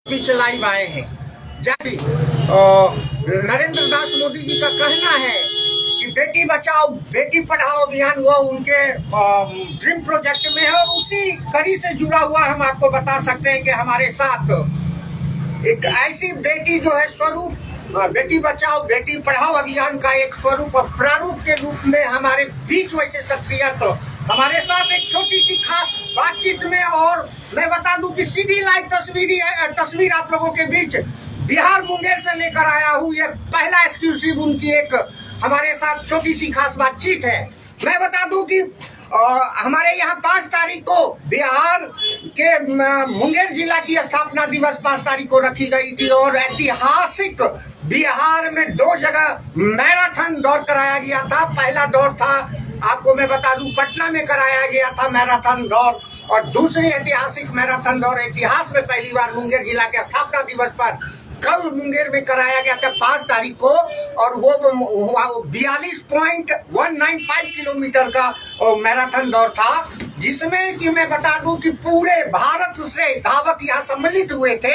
बीच live आए हैं। जैसे नरेंद्र दास मोदी जी का कहना है कि बेटी बचाओ बेटी पढ़ाओ अभियान वो उनके ड्रीम प्रोजेक्ट में है, और उसी कड़ी से जुड़ा हुआ हम आपको बता सकते हैं कि हमारे साथ एक ऐसी बेटी जो है स्वरूप बेटी बचाओ बेटी पढ़ाओ अभियान का एक स्वरूप और प्रारूप के रूप में हमारे बीच वैसे शख्सियत हमारे साथ एक छोटी सी खास बातचीत में। और मैं बता दूं कि सीधी लाइव तस्वीर आप लोगों के बीच बिहार मुंगेर से लेकर आया हूं। ये पहला एक्सक्लूसिव उनकी एक हमारे साथ छोटी सी खास बातचीत है। मैं बता दूं कि हमारे यहाँ 5 तारीख को बिहार के मुंगेर जिला की स्थापना दिवस 5 तारीख को रखी गई थी, और ऐतिहासिक बिहार में 2 जगह मैराथन दौड़ कराया गया था। पहला दौड़ था आपको मैं बता दूं पटना में कराया गया था मैराथन दौड़, और दूसरी ऐतिहासिक मैराथन दौड़ इतिहास में पहली बार मुंगेर जिला के स्थापना दिवस पर कल मुंगेर में कराया गया था 5 तारीख को, और वो 42.195 किलोमीटर का मैराथन दौड़ था, जिसमें कि मैं बता दूं कि पूरे भारत से धावक यहाँ सम्मिलित हुए थे।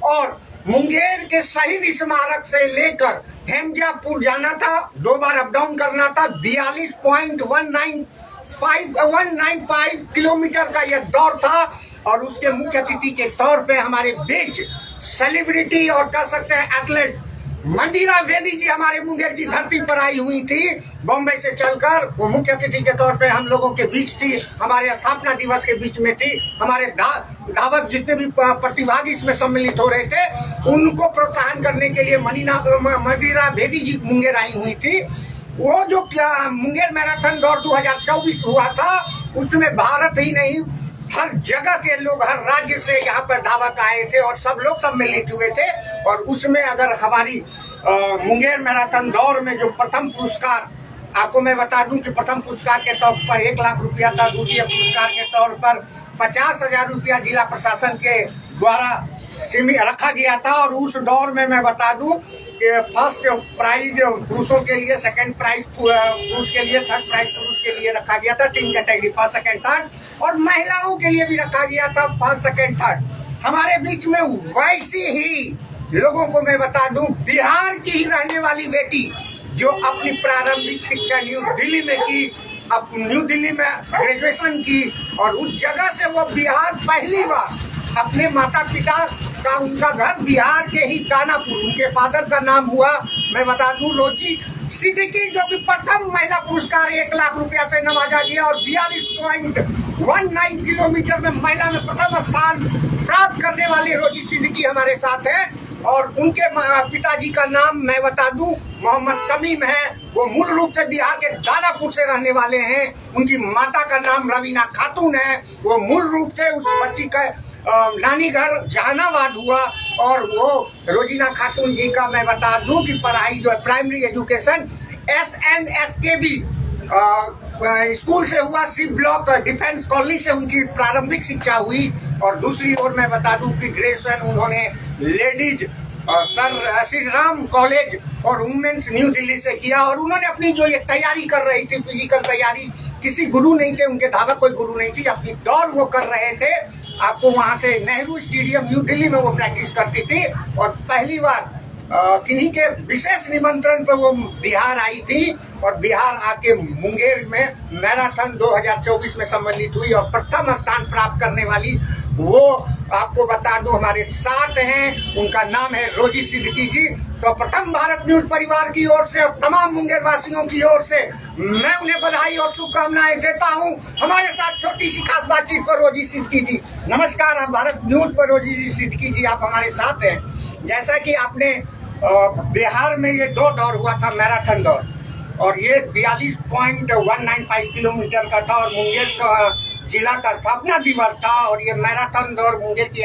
और मुंगेर के शहीद स्मारक से लेकर हेमजापुर जाना था, 2 बार अप डाउन करना था। 42.195 किलोमीटर का यह दौड़ था, और उसके मुख्य अतिथि के तौर पे हमारे बीच सेलिब्रिटी और कह सकते हैं एथलीट मंदिरा वेदी जी हमारे मुंगेर की धरती पर आई हुई थी बॉम्बे से चलकर। वो मुख्य अतिथि के तौर पे हम लोगों के बीच थी, हमारे स्थापना दिवस के बीच में थी। हमारे धावक जितने भी प्रतिभागी इसमें सम्मिलित हो रहे थे उनको प्रोत्साहन करने के लिए मंदिरा वेदी जी मुंगेर आई हुई थी। वो जो मुंगेर मैराथन दौड़ 2024 हुआ था, उसमें भारत ही नहीं हर जगह के लोग हर राज्य से यहाँ पर धावक आए थे और सब लोग सम्मिलित हुए थे। और उसमें अगर हमारी मुंगेर मैराथन दौड़ में जो प्रथम पुरस्कार आपको मैं बता दूं कि प्रथम पुरस्कार के तौर पर 1 लाख रुपया था, द्वितीय पुरस्कार के तौर पर 50,000 रुपया जिला प्रशासन के द्वारा रखा गया था। और उस दौर में मैं बता दूं कि फर्स्ट प्राइज पुरुषों के लिए, सेकंड प्राइज पुरुष के लिए, थर्ड प्राइज पुरुष के लिए रखा गया था, 3 कैटेगरी फर्स्ट सेकंड थर्ड, और महिलाओं के लिए भी रखा गया था फर्स्ट सेकंड थर्ड। हमारे बीच में वैसी ही लोगों को मैं बता दूं बिहार की ही रहने वाली बेटी जो अपनी प्रारंभिक शिक्षा न्यू दिल्ली में की, न्यू दिल्ली में ग्रेजुएशन की, और उस जगह से वो बिहार पहली बार अपने माता पिता का उनका घर बिहार के ही दानापुर, उनके फादर का नाम हुआ मैं बता दूं रोजी सिद्दीकी, जो कि प्रथम महिला पुरस्कार 1 लाख रुपया से नवाजा गया। और 42.19 किलोमीटर में महिला में प्रथम स्थान प्राप्त करने वाली रोजी सिद्दीकी हमारे साथ है। और उनके पिताजी का नाम मैं बता दूं मोहम्मद तमीम है। वो मूल रूप से बिहार के दानापुर से रहने वाले हैं। उनकी माता का नाम रवीना खातून है। वो मूल रूप से उस बच्ची का नानी घर जहानाबाद हुआ। और वो रोजीना खातून जी का मैं बता दूं कि पढ़ाई जो है प्राइमरी एजुकेशन SNSKB स्कूल से हुआ, सी ब्लॉक डिफेंस कॉलोनी से उनकी प्रारंभिक शिक्षा हुई। और दूसरी ओर मैं बता दूं कि ग्रेजुएशन उन्होंने ladies sir Shri Ram college और वुमेन्स न्यू दिल्ली से किया। और उन्होंने अपनी जो ये तैयारी कर रही थी फिजिकल तैयारी, किसी गुरु नहीं थे उनके, धावक कोई गुरु नहीं थी, अपनी दौड़ वो कर रहे थे। आपको वहां से नेहरू स्टेडियम न्यू दिल्ली में वो प्रैक्टिस करती थी। और पहली बार किन्हीं के विशेष निमंत्रण पर वो बिहार आई थी, और बिहार आके मुंगेर में मैराथन 2024 में सम्मिलित हुई और प्रथम स्थान प्राप्त करने वाली वो आपको बता दूं हमारे साथ हैं। उनका नाम है रोजी सिद्दीकी जी। सर्वप्रथम भारत न्यूज परिवार की ओर से और तमाम मुंगेर वासियों की ओर से मैं उन्हें बधाई और शुभकामनाएं देता हूं। हमारे साथ छोटी सी खास बातचीत पर रोजी सिद्दीकी जी। नमस्कार, आप भारत न्यूज पर रोजी सिद्दीकी जी आप हमारे साथ हैं। जैसा कि आपने बिहार में ये 2 दौड़ हुआ था मैराथन दौड़, और ये 42.195 किलोमीटर का था, और मुंगेर का जिला का स्थापना दिवस था। और ये मैराथन दौड़ मुंगेर की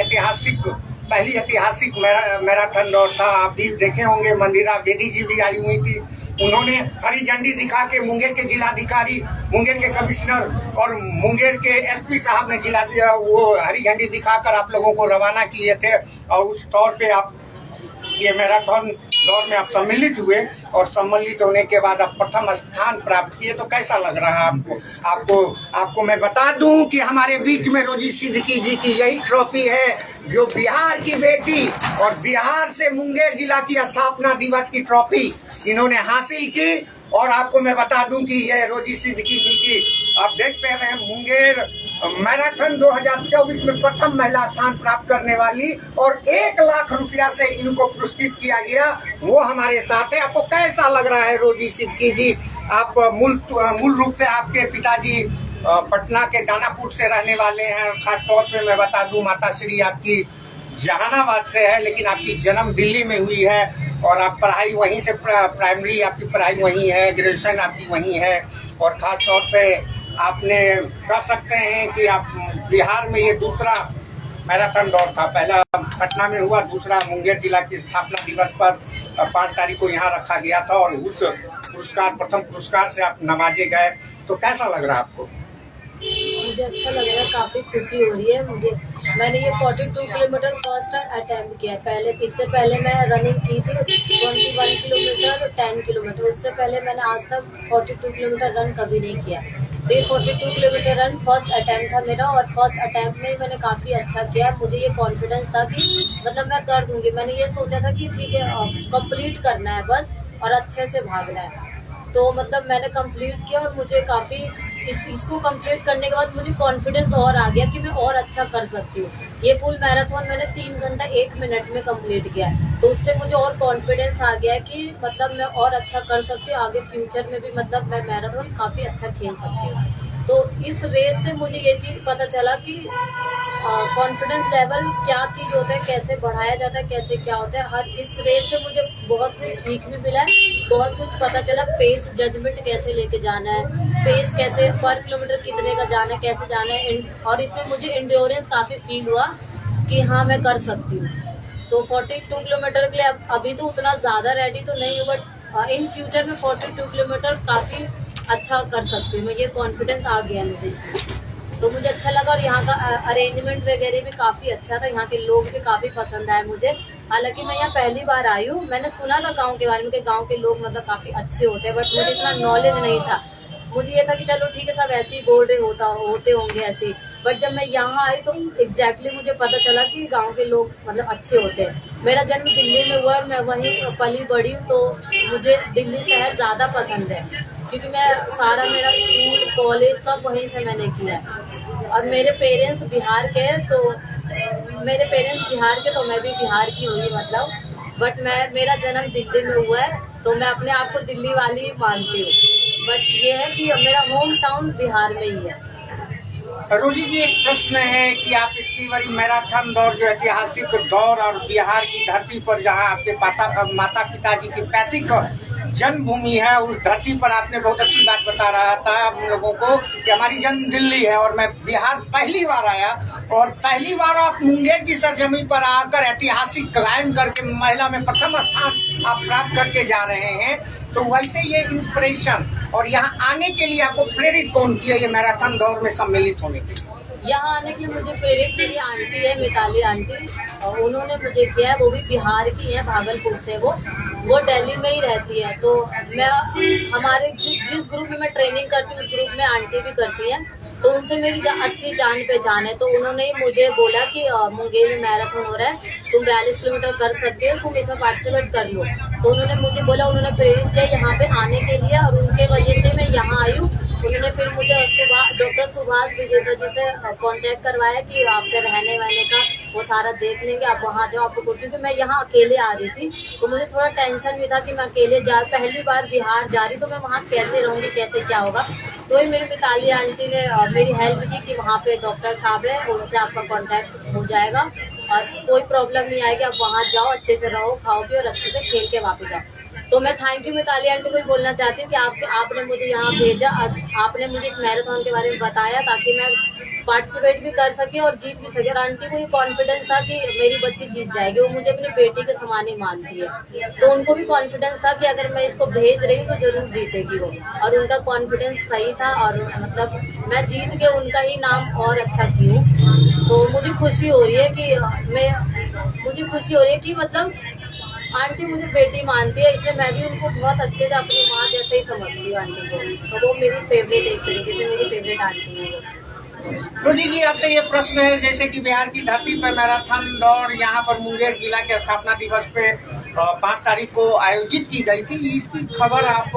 पहली ऐतिहासिक मैराथन दौड़ था। आप भी देखे होंगे मंदिरा वेदी जी भी आई हुई थी। उन्होंने हरी झंडी दिखा के मुंगेर के जिलाधिकारी, मुंगेर के कमिश्नर और मुंगेर के SP साहब ने वो हरी झंडी दिखाकर आप लोगों को रवाना किए थे। और उस तौर पे आप ये मैराथन दौड़ में आप सम्मिलित हुए और सम्मिलित होने के बाद आप प्रथम स्थान प्राप्त किए, तो कैसा लग रहा है आपको? आपको मैं बता दूं कि हमारे बीच में रोजी सिद्दीकी जी की यही ट्रॉफी है जो बिहार की बेटी और बिहार से मुंगेर जिला की स्थापना दिवस की ट्रॉफी इन्होंने हासिल की। और आपको मैं बता दूं कि ये रोजी सिद्दीकी जी की आप देख पा रहे हैं मुंगेर मैराथन 2024 में प्रथम महिला स्थान प्राप्त करने वाली, और 1 लाख रुपया से इनको पुरस्कृत किया गया, वो हमारे साथ है। आपको कैसा लग रहा है रोजी सिद्दीकी जी? आप मूल रूप से आपके पिताजी पटना के दानापुर से रहने वाले हैं, और खास तौर पे मैं बता दूं माता श्री आपकी जहानाबाद से है, लेकिन आपकी जन्म दिल्ली में हुई है और आप पढ़ाई वहीं से प्राइमरी आपकी पढ़ाई वहीं है, ग्रेजुएशन आपकी वहीं है, और ख़ास तौर पे आपने कह सकते हैं कि आप बिहार में ये दूसरा मैराथन दौड़ था। पहला पटना में हुआ, दूसरा मुंगेर जिला की स्थापना दिवस पर 5 तारीख को यहाँ रखा गया था, और उस प्रथम पुरस्कार से आप नवाजे गए। तो कैसा लग रहा है आपको? मुझे अच्छा लग रहा है, काफ़ी खुशी हो रही है मुझे। मैंने ये 42 किलोमीटर फर्स्ट अटेम्प्ट किया है। इससे पहले मैं रनिंग की थी 21 किलोमीटर और 10 किलोमीटर। उससे पहले मैंने आज तक 42 किलोमीटर रन कभी नहीं किया। तो ये 42 किलोमीटर रन फर्स्ट अटेम्प्ट था मेरा, और फर्स्ट अटेम्प्ट में ही मैंने काफ़ी अच्छा किया। मुझे ये कॉन्फिडेंस था कि मतलब मैं कर दूँगी। मैंने ये सोचा था कि ठीक है कंप्लीट करना है बस, और अच्छे से भागना है। तो मतलब मैंने कंप्लीट किया, और मुझे काफ़ी इसको कंप्लीट करने के बाद मुझे कॉन्फिडेंस और आ गया कि मैं और अच्छा कर सकती हूँ। ये फुल मैराथन मैंने 3 घंटा 1 मिनट में कंप्लीट किया है, तो उससे मुझे और कॉन्फिडेंस आ गया कि मतलब मैं और अच्छा कर सकती हूँ। आगे फ्यूचर में भी मतलब मैं मैराथन काफ़ी अच्छा खेल सकती हूँ। तो इस रेस से मुझे ये चीज़ पता चला कि कॉन्फिडेंस लेवल क्या चीज़ होता है, कैसे बढ़ाया जाता है, कैसे क्या होता है। हर इस रेस से मुझे बहुत कुछ सीखने मिला है, बहुत कुछ पता चला। पेस जजमेंट कैसे लेके जाना है, पेस कैसे पर किलोमीटर कितने का जाना है, कैसे जाना है, और इसमें मुझे इंड्योरेंस काफ़ी फील हुआ कि हाँ मैं कर सकती हूँ। तो 42 किलोमीटर के लिए अभी तो उतना ज़्यादा रेडी तो नहीं हूँ, बट इन फ्यूचर में 42 किलोमीटर काफ़ी अच्छा कर सकती हूँ मैं। ये कॉन्फिडेंस आ गया मुझे इसमें, तो मुझे अच्छा लगा। और यहाँ का अरेंजमेंट वगैरह भी काफ़ी अच्छा था, यहाँ के लोग भी काफ़ी पसंद आए मुझे। हालांकि मैं यहाँ पहली बार आई हूँ, मैंने सुना था गांव के बारे में कि गांव के लोग मतलब काफ़ी अच्छे होते हैं, बट मुझे इतना नॉलेज नहीं था। मुझे ये था कि चलो ठीक है सब ऐसे ही बोल रहे होते होंगे ऐसे ही, बट जब मैं यहाँ आई तो एग्जैक्टली मुझे पता चला कि गांव के लोग मतलब अच्छे होते हैं। मेरा जन्म दिल्ली में हुआ और मैं वहीं पली बड़ी हूँ, तो मुझे दिल्ली शहर ज़्यादा पसंद है, क्योंकि मैं सारा मेरा स्कूल कॉलेज सब वहीं से मैंने किया है। और मेरे पेरेंट्स बिहार के हैं, तो मैं भी बिहार की हुई मतलब, बट मेरा जन्म दिल्ली में हुआ है, तो मैं अपने आप को दिल्ली वाली ही मानती हूँ। बट ये है कि मेरा होम टाउन बिहार में ही है। रोजी जी, एक प्रश्न है कि आप इतनी बड़ी मैराथन दौड़ जो ऐतिहासिक दौड़, और बिहार की धरती पर जहां आपके माता पिताजी की पैतृक जन्मभूमि है, उस धरती पर आपने बहुत अच्छी बात बता रहा था हम लोगों को कि हमारी जन्म दिल्ली है, और मैं बिहार पहली बार आया, और पहली बार आप मुंगेर की सरजमी पर आकर ऐतिहासिक क्लाइम करके महिला में प्रथम स्थान आप प्राप्त करके जा रहे हैं। तो वैसे ये इंस्पिरेशन और यहाँ आने के लिए आपको प्रेरित कौन किया ये मैराथन दौड़ में सम्मिलित होने के लिए? यहाँ आने के लिए मुझे प्रेरित मेरी आंटी है, मिताली आंटी, और उन्होंने मुझे किया है। वो भी बिहार की है, भागलपुर से। वो दिल्ली में ही रहती है। तो मैं हमारे जिस ग्रुप में मैं ट्रेनिंग करती हूँ उस ग्रुप में आंटी भी करती हैं, तो उनसे मेरी अच्छी जान पहचान है। तो उन्होंने मुझे बोला कि मुंगेर में मैराथन हो रहा है, तुम 42 किलोमीटर कर सकते हो, तुम इसमें पार्टिसिपेट कर लो। तो उन्होंने मुझे बोला, उन्होंने प्रेरित किया यहाँ पे आने के लिए, और उनके वजह से मैं यहाँ आई हूँ। उन्होंने फिर मुझे डॉक्टर सुभाष विजेता जी से कांटेक्ट करवाया कि आपके रहने वहने का वो सारा देख लेंगे, आप वहाँ जाओ आपको। क्योंकि मैं यहाँ अकेले आ रही थी, तो मुझे थोड़ा टेंशन भी था कि मैं अकेले पहली बार बिहार जा रही, तो मैं वहाँ कैसे रहूँगी, कैसे क्या होगा। तो ही मेरी मिताली आंटी ने मेरी हेल्प की कि वहाँ पे डॉक्टर साहब है, उनसे आपका कॉन्टैक्ट हो जाएगा और कोई प्रॉब्लम नहीं आएगी। आप वहाँ जाओ, अच्छे से रहो, खाओ पियो और अच्छे से खेल के वापस आओ। तो मैं थैंक यू मिताली आंटी को ही बोलना चाहती हूँ कि आपने मुझे यहाँ भेजा, आपने मुझे इस मैराथन के बारे में बताया ताकि मैं पार्टिसिपेट भी कर सके और जीत भी सके। और आंटी को ये कॉन्फिडेंस था कि मेरी बच्ची जीत जाएगी, वो मुझे अपनी बेटी के समान ही मानती है। तो उनको भी कॉन्फिडेंस था कि अगर मैं इसको भेज रही हूँ तो जरूर जीतेगी वो, और उनका कॉन्फिडेंस सही था। और मतलब मैं जीत के उनका ही नाम और अच्छा की हूँ। तो मुझे खुशी हो रही है कि मतलब आंटी मुझे बेटी मानती है, इसलिए मैं भी उनको बहुत अच्छे से अपनी माँ जैसे ही समझती हूँ आंटी को। तो वो मेरी फेवरेट, एक तरीके से मेरी फेवरेट आंटी है वो। रोजी जी, आपसे ये प्रश्न है, जैसे कि बिहार की धरती पर मैराथन दौड़ यहाँ पर मुंगेर जिला के स्थापना दिवस पे 5 तारीख को आयोजित की गई थी। इसकी खबर आप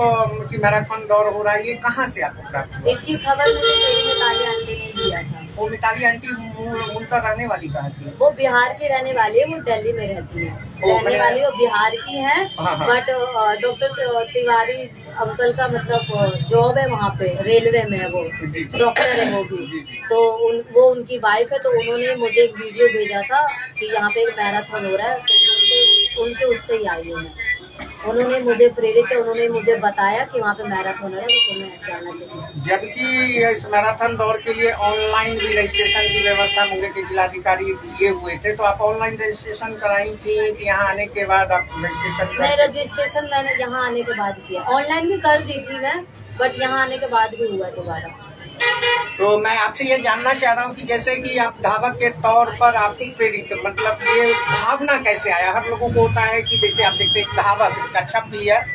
की मैराथन दौड़ हो रहा है, ये कहाँ से आपको प्राप्त हुआ? इसकी खबर मुझे मेरी मिताली आंटी ने दिया था। वो मिताली आंटी उनका रहने वाली कहाँ की? वो बिहार की रहने वाली है, वो दिल्ली में रहती है। रहने वाली वो बिहार की है, बट डॉक्टर तिवारी अंकल का मतलब जॉब है वहाँ पे, रेलवे में है वो, डॉक्टर है वो भी। तो वो उनकी वाइफ है, तो उन्होंने मुझे एक वीडियो भेजा था कि यहाँ पे एक मैराथन हो रहा है, तो उनके उससे ही आई हूँ मैं। उन्होंने मुझे प्रेरित है, उन्होंने मुझे बताया कि वहाँ पे मैराथन है, तो मैं जाना चाहिए। जबकि इस मैराथन दौड़ के लिए ऑनलाइन भी रजिस्ट्रेशन की व्यवस्था मुंगेर के जिलाधिकारी किए हुए थे, तो आप ऑनलाइन रजिस्ट्रेशन कराई थी कि यहाँ आने के बाद आप रजिस्ट्रेशन? नहीं, रजिस्ट्रेशन मैंने यहाँ आने के बाद किया। ऑनलाइन भी कर दी थी मैं, बट यहाँ आने के बाद भी हुआ दोबारा। तो मैं आपसे ये जानना चाह रहा हूँ कि जैसे कि आप धावक के तौर पर आपको प्रेरित, मतलब ये भावना कैसे आया? हर लोगों को होता है कि जैसे आप देखते हैं धावक एक अच्छा प्लेयर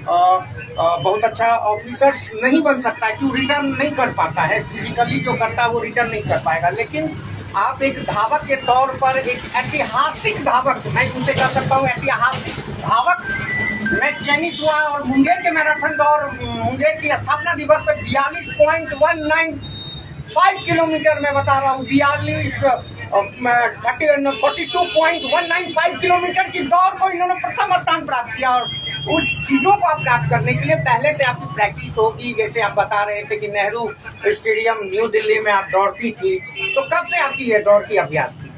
बहुत अच्छा ऑफिसर्स नहीं बन सकता है, क्यों रिटर्न नहीं कर पाता है, फिजिकली जो करता है वो रिटर्न नहीं कर पाएगा। लेकिन आप एक धावक के तौर पर एक ऐतिहासिक धावक, मैं उनसे कह सकता हूँ ऐतिहासिक धावक मैं चयनित हुआ और मुंगेर के मैराथन दौड़, मुंगेर की स्थापना दिवस पे 42.195 किलोमीटर में बता रहा हूँ, 42.195 किलोमीटर की दौड़ को इन्होंने प्रथम स्थान प्राप्त किया। और उस चीजों को आप प्राप्त करने के लिए पहले से आपकी प्रैक्टिस होगी, जैसे आप बता रहे थे कि नेहरू स्टेडियम न्यू दिल्ली में आप दौड़ती थी, तो कब से आपकी ये दौड़ की अभ्यास थी?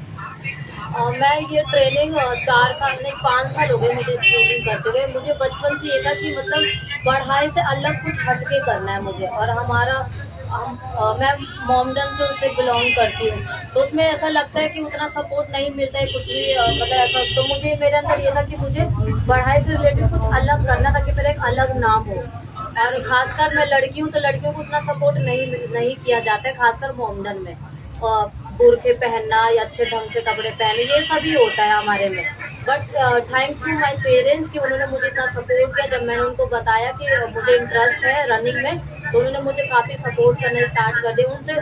मैं ये ट्रेनिंग 4 साल नहीं 5 साल हो गए मुझे इस ट्रेनिंग करते हुए। मुझे बचपन से ये था कि मतलब पढ़ाई से अलग कुछ हटके करना है मुझे, और मैं मोमडन से उससे बिलोंग करती हूँ, तो उसमें ऐसा लगता है कि उतना सपोर्ट नहीं मिलता है कुछ भी, मतलब ऐसा। तो मुझे मेरे अंदर ये था कि मुझे पढ़ाई से रिलेटेड कुछ अलग करना था, कि मेरा एक अलग नाम हो। और खासकर मैं लड़की हूँ, तो लड़कियों को उतना सपोर्ट नहीं किया जाता है, खासकर मोमडन में। बुरखे पहनना या अच्छे ढंग से कपड़े पहने, ये सभी होता है हमारे में। But thanks to my parents कि उन्होंने मुझे इतना सपोर्ट किया। जब मैंने उनको बताया कि मुझे इंटरेस्ट है रनिंग में, तो उन्होंने मुझे काफ़ी सपोर्ट करना स्टार्ट कर दिया। उनसे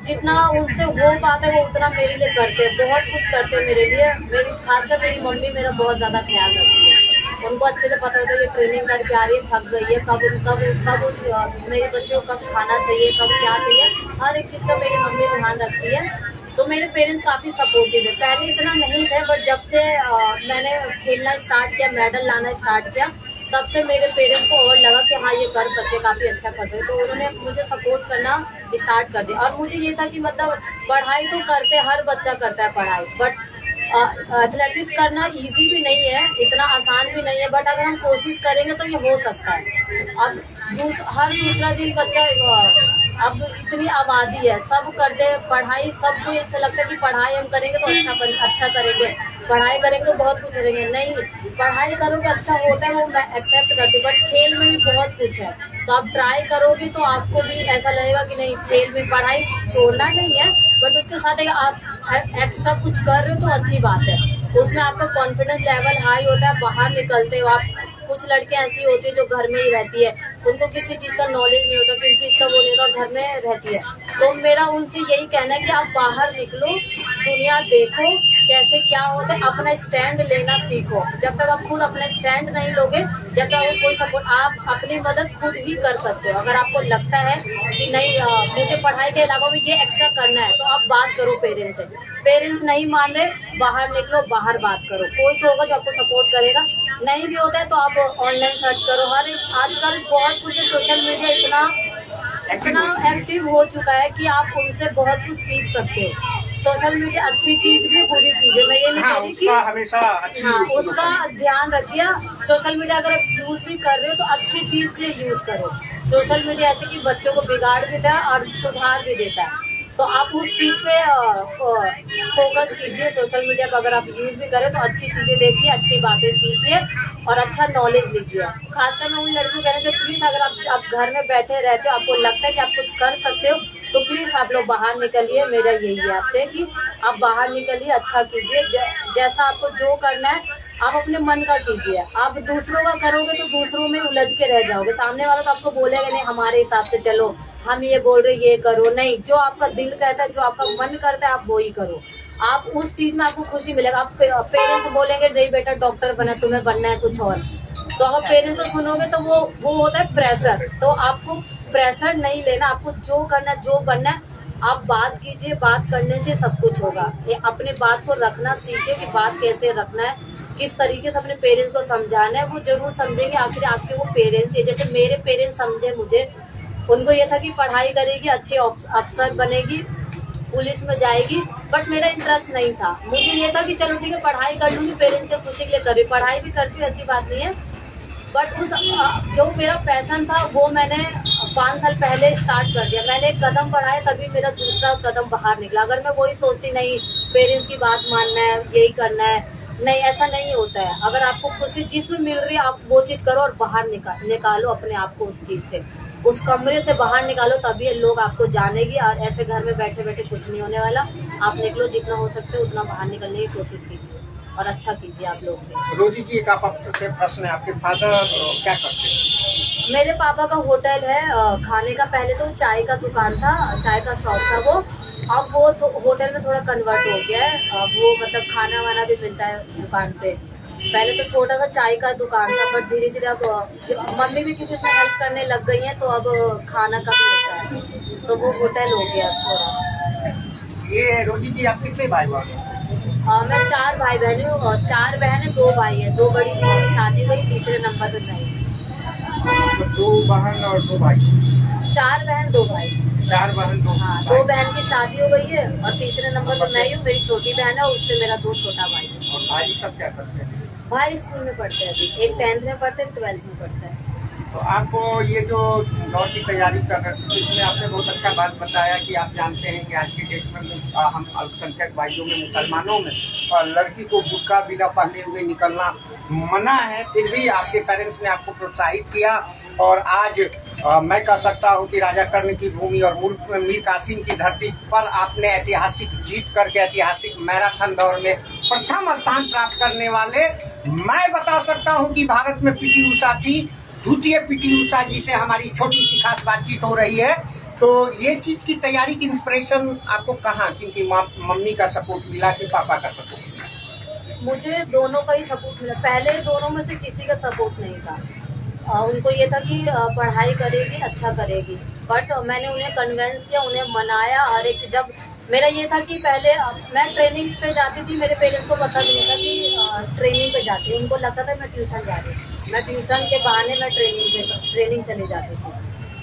जितना उनसे हो पाता है वो उतना मेरे लिए करते हैं, बहुत कुछ करते हैं मेरे लिए। खासकर मेरी मम्मी मेरा बहुत ज़्यादा ख्याल रखती है। उनको अच्छे से पता होता है ये ट्रेनिंग करके आ रही है, थक गई है, कब मेरे बच्चों को कब खाना चाहिए, कब क्या चाहिए, हर एक चीज़ का मेरी मम्मी ध्यान रखती है। तो मेरे पेरेंट्स काफ़ी सपोर्टिव है। पहले इतना नहीं थे, बट जब से मैंने खेलना स्टार्ट किया, मेडल लाना स्टार्ट किया, तब से मेरे पेरेंट्स को और लगा कि हाँ ये कर सकते, काफ़ी अच्छा कर सकते, तो उन्होंने मुझे सपोर्ट करना स्टार्ट कर दिया। और मुझे ये था कि मतलब पढ़ाई तो करते, हर बच्चा करता है पढ़ाई, बट एथलेटिक्स करना इजी भी नहीं है, इतना आसान भी नहीं है, बट अगर हम कोशिश करेंगे तो ये हो सकता है। अब हर दूसरा दिन बच्चा, अब इतनी आबादी है, सब करते हैं पढ़ाई, सबको ऐसा लगता है कि पढ़ाई हम करेंगे तो अच्छा करेंगे, पढ़ाई करेंगे तो बहुत कुछ करेंगे। नहीं, पढ़ाई करोगे अच्छा होता है, वो मैं एक्सेप्ट करती हूँ, बट खेल में भी बहुत कुछ है। तो आप ट्राई करोगे तो आपको भी ऐसा लगेगा कि नहीं, खेल में पढ़ाई छोड़ना नहीं है, बट उसके साथ अगर आप एक्स्ट्रा कुछ कर रहे हो तो अच्छी बात है। उसमें आपका कॉन्फिडेंस लेवल हाई होता है, बाहर निकलते हो आप। कुछ लड़कियां ऐसी होती है जो घर में ही रहती है, उनको किसी चीज़ का नॉलेज नहीं होता, किसी चीज़ का वो नहीं होता, घर में रहती है। तो मेरा उनसे यही कहना है कि आप बाहर निकलो, दुनिया देखो कैसे क्या होता है, अपना स्टैंड लेना सीखो। जब तक आप खुद अपना स्टैंड नहीं लोगे, जब तक आपको कोई सपोर्ट, आप अपनी मदद खुद ही कर सकते हो। अगर आपको लगता है कि नहीं मुझे पढ़ाई के अलावा भी ये एक्स्ट्रा करना है, तो आप बात करो पेरेंट्स से। पेरेंट्स नहीं मान रहे, बाहर निकलो, बाहर बात करो, कोई तो होगा जो आपको सपोर्ट करेगा। नहीं भी होता है तो आप ऑनलाइन सर्च करो, आजकल बहुत कुछ सोशल मीडिया इतना एक्टिव हो चुका है कि आप उनसे बहुत कुछ सीख सकते हो। सोशल मीडिया अच्छी चीज भी, बुरी चीज है, मैं ये नहीं कह रही कि हमेशा अच्छी उसका ध्यान रखिए। सोशल मीडिया अगर आप यूज भी कर रहे हो तो अच्छी चीज के लिए यूज करो। सोशल मीडिया ऐसे कि बच्चों को बिगाड़ देता है और सुधार भी देता है, तो आप उस चीज़ पे फोकस कीजिए। सोशल मीडिया पर अगर आप यूज़ भी करें तो अच्छी चीज़ें देखिए, अच्छी बातें सीखिए और अच्छा नॉलेज लीजिए। खासकर मैं उन लड़कियों को कह रही हूँ प्लीज़, अगर आप घर में बैठे रहते हो, आपको लगता है कि आप कुछ कर सकते हो, तो प्लीज़ आप लोग बाहर निकलिए। मेरा यही है आपसे कि आप बाहर निकलिए, अच्छा कीजिए, जैसा आपको जो करना है आप अपने मन का कीजिए। आप दूसरों का करोगे तो दूसरों में उलझ के रह जाओगे। सामने वाला तो आपको बोलेगा नहीं हमारे हिसाब से चलो, हम ये बोल रहे ये करो। नहीं, जो आपका दिल कहता है, जो आपका मन करता है, आप वो ही करो। आप उस चीज में आपको खुशी मिलेगा। आप पेरेंट्स बोलेंगे नहीं बेटा डॉक्टर बना, तुम्हें बनना है कुछ और, तो अगर पेरेंट्स को सुनोगे तो वो होता है प्रेशर। तो आपको प्रेशर नहीं लेना, आपको जो करना है, जो बनना है, आप बात कीजिए। बात करने से सब कुछ होगा। ये अपने बात को रखना सीखिए कि बात कैसे रखना है, किस तरीके से अपने पेरेंट्स को समझाना है। वो जरूर समझेंगे, आखिर आपके वो पेरेंट्स ही। जैसे मेरे पेरेंट्स समझे मुझे, उनको ये था कि पढ़ाई करेगी, अच्छे अफसर बनेगी, पुलिस में जाएगी, बट मेरा इंटरेस्ट नहीं था। मुझे ये था कि चलो ठीक है पढ़ाई कर लूंगी, पेरेंट्स के खुशी के लिए कर रही, पढ़ाई भी करती हूँ, ऐसी बात नहीं है। बट उस जो मेरा पैशन था वो मैंने 5 साल पहले स्टार्ट कर दिया। मैंने एक कदम बढ़ाया तभी मेरा दूसरा कदम बाहर निकला। अगर मैं वही सोचती नहीं पेरेंट्स की बात मानना है, यही करना है, नहीं, ऐसा नहीं होता है। अगर आपको खुशी जिसमें मिल रही है आप वो चीज करो और बाहर निकालो अपने आप को उस चीज से, उस कमरे से बाहर निकालो, तभी लोग आपको जानेगी। और ऐसे घर में बैठे बैठे कुछ नहीं होने वाला। आप निकलो, जितना हो सकते उतना बाहर निकलने की कोशिश कीजिए और अच्छा कीजिए आप लोग भी। रोजी जी, एक आपसे प्रश्न है, आपके फादर क्या करते हैं? मेरे पापा का होटल है खाने का। पहले तो चाय का दुकान था, चाय का शॉप था वो। अब वो तो होटल में थोड़ा कन्वर्ट हो गया है। अब वो मतलब खाना वाना भी मिलता है दुकान पे। पहले तो छोटा सा चाय का दुकान था, बट धीरे धीरे अब मम्मी भी क्योंकि उसमें हेल्प करने लग गई हैं, तो अब खाना का भी होता है, तो वो होटल हो गया थोड़ा। ये रोजी जी, आप कितने भाई बहन हैं? मैं 4 भाई बहन हूँ और 4 बहन है, 2 भाई है। 2 बड़ी दीदी की शादी हुई, तीसरे नंबर पे मैं हूँ। 2 बहन और 2 भाई? 4 बहन 2 भाई। 4 बहन 2 हाँ, 2 बहन की शादी हो गई है और तीसरे नंबर पे मैं हूँ। मेरी छोटी बहन है, उससे मेरा 2 छोटा भाई है। और भाई सब क्या करते हैं? भाई स्कूल में पढ़ते हैं अभी, एक 10th में पढ़ते हैं, 12th में पढ़ता है। तो आपको ये जो दौड़ की तैयारी कर रहे थे, तो इसमें आपने बहुत अच्छा बात बताया कि आप जानते हैं कि आज की डेट में हम अल्पसंख्यक भाइयों में, मुसलमानों में, और लड़की को बुर्का बिना पहने हुए निकलना मना है। फिर भी आपके पेरेंट्स ने आपको प्रोत्साहित किया और आज मैं कह सकता हूं कि राजा कर्ण की भूमि और मुल्क में मीर कासिम की धरती पर आपने ऐतिहासिक जीत करके ऐतिहासिक मैराथन दौड़ में प्रथम स्थान प्राप्त करने वाले, मैं बता सकता हूं कि भारत में पीटी उषा थी, द्वितीय पीटी उषा जी से हमारी छोटी सी खास बातचीत हो रही है। तो ये चीज की तैयारी की इंस्पिरेशन आपको कहाँ, क्योंकि मम्मी का सपोर्ट मिला कि पापा का सपोर्ट मिला? मुझे दोनों का ही सपोर्ट मिला। पहले दोनों में से किसी का सपोर्ट नहीं था। उनको ये था कि पढ़ाई करेगी, अच्छा करेगी, बट मैंने उन्हें कन्विंस किया, उन्हें मनाया। और एक जब मेरा ये था कि पहले मैं ट्रेनिंग पे जाती थी, मेरे पेरेंट्स को पता भी नहीं था कि ट्रेनिंग पे जाती हूँ। उनको लगता था मैं ट्यूशन जा रही हूँ। मैं ट्यूशन के बहाने मैं ट्रेनिंग चली जाती थी।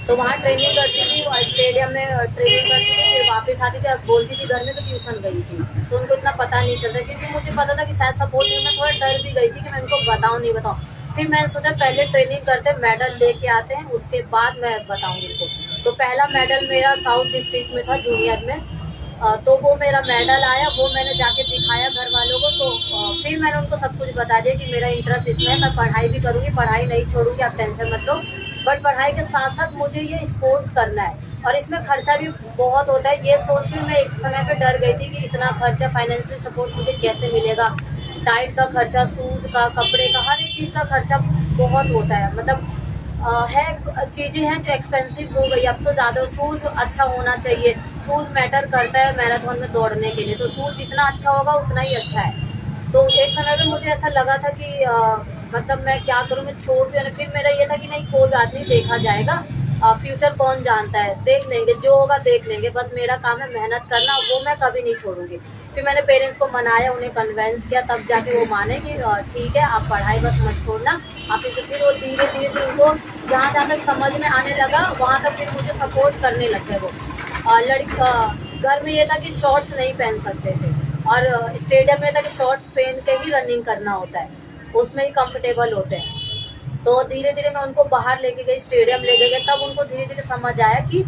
तो वहाँ ट्रेनिंग करती थी, स्टेडियम में ट्रेनिंग करती थी, फिर वापस आती थी। अब बोलती थी घर में तो ट्यूशन गई थी, तो उनको इतना पता नहीं चलता, क्योंकि मुझे पता था कि शायद सपोर्ट नहीं। मैं थोड़ा डर भी गई थी कि मैं उनको बताऊँ नहीं बताऊँ। फिर मैंने सोचा पहले ट्रेनिंग करते, मेडल लेके आते हैं, उसके बाद मैं बताऊँगी उनको। तो पहला मेडल मेरा साउथ डिस्ट्रिक्ट में था जूनियर में। तो वो मेरा मेडल आया, वो मैंने जाके दिखाया घर वालों को। तो फिर मैंने उनको सब कुछ बता दिया कि मेरा इंटरेस्ट इसमें है, मैं पढ़ाई भी करूँगी, पढ़ाई नहीं छोड़ूंगी, आप टेंशन मत लो। बट पढ़ाई के साथ साथ मुझे ये स्पोर्ट्स करना है, और इसमें खर्चा भी बहुत होता है। ये सोच के मैं एक समय पे डर गई थी कि इतना खर्चा, फाइनेंशियल सपोर्ट मुझे कैसे मिलेगा। डाइट का खर्चा, शूज़ का, कपड़े का, हर एक चीज़ का खर्चा बहुत होता है। मतलब है चीज़ें हैं जो एक्सपेंसिव हो गई अब तो ज़्यादा। शूज़ अच्छा होना चाहिए, शूज़ मैटर करता है मैराथन में दौड़ने के लिए। तो शूज़ जितना अच्छा होगा उतना ही अच्छा है। तो एक समय पे मुझे ऐसा लगा था कि मतलब मैं क्या करूँ, मैं छोड़ दूँ। फिर मेरा ये था कि नहीं, कोई बात नहीं, देखा जाएगा, फ्यूचर कौन जानता है, देख लेंगे, जो होगा देख लेंगे। बस मेरा काम है मेहनत करना, वो मैं कभी नहीं छोड़ूंगी। फिर मैंने पेरेंट्स को मनाया, उन्हें कन्विंस किया, तब जाके वो माने कि ठीक है आप पढ़ाई बस मत छोड़ना आप इसे। फिर वो धीरे धीरे फिर उनको जहाँ जहाँ तक समझ में आने लगा वहाँ तक फिर मुझे सपोर्ट करने लग गए वो। घर में ये था कि शॉर्ट्स नहीं पहन सकते थे, और स्टेडियम में था कि शॉर्ट्स पहन के ही रनिंग करना होता है, उसमें ही कंफर्टेबल होते हैं। तो धीरे धीरे मैं उनको बाहर लेके गई, स्टेडियम लेके गई, तब उनको धीरे धीरे समझ आया कि